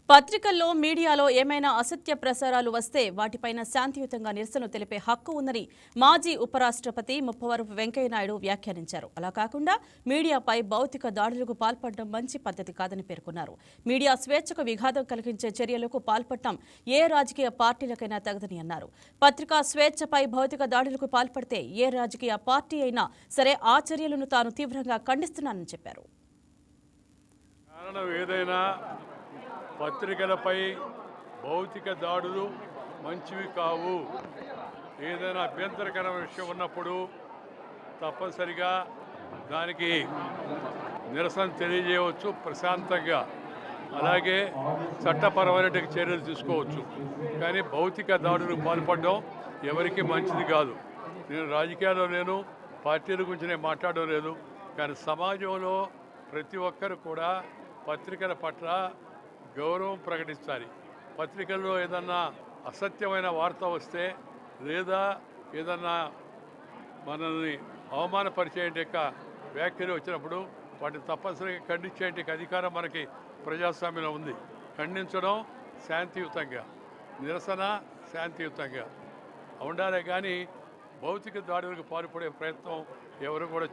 పత్రికల్లో మీడియాలో ఏమైనా అసత్య ప్రసారాలు వస్తే వాటిపైన శాంతియుతంగా నిరసన తెలిపే హక్కు ఉందని మాజీ ఉపరాష్ట్రపతి ముప్పవరపు వెంకయ్యనాయుడు వ్యాఖ్యానించారు. అలా కాకుండా మీడియాపై భౌతిక దాడులకు పాల్పడడం మంచి పద్ధతి కాదని పేర్కొన్నారు. మీడియా స్వేచ్ఛకు విఘాతం కలిగించే చర్యలకు పాల్పడటం ఏ రాజకీయ పార్టీలకైనా తగదని అన్నారు. పత్రికా స్వేచ్ఛపై భౌతిక దాడులకు పాల్పడితే ఏ రాజకీయ పార్టీ అయినా సరే ఆ చర్యలను తాను తీవ్రంగా ఖండిస్తున్నానని చెప్పారు. పత్రికలపై భౌతిక దాడులు మంచివి కావు. ఏదైనా అభ్యంతరకరమైన విషయం ఉన్నప్పుడు తప్పనిసరిగా దానికి నిరసన తెలియజేయవచ్చు ప్రశాంతంగా. అలాగే చట్టపరమైన చర్యలు తీసుకోవచ్చు. కానీ భౌతిక దాడులకు పాల్పడడం ఎవరికి మంచిది కాదు. నేను రాజకీయాల్లో లేను, పార్టీల గురించి నేను మాట్లాడడం లేదు. కానీ సమాజంలో ప్రతి ఒక్కరు కూడా పత్రికల పట్ల గౌరవం ప్రకటించాలి. పత్రికల్లో ఏదన్నా అసత్యమైన వార్త వస్తే లేదా ఏదన్నా మనల్ని అవమానపరిచే వ్యాఖ్యలు వచ్చినప్పుడు వాటిని తప్పనిసరిగా ఖండించే అధికారం మనకి ప్రజాస్వామ్యంలో ఉంది. ఖండించడం శాంతియుతంగా, నిరసన శాంతియుతంగా ఉండాలి. కానీ భౌతిక దాడులకు పాల్పడే ప్రయత్నం ఎవరు కూడా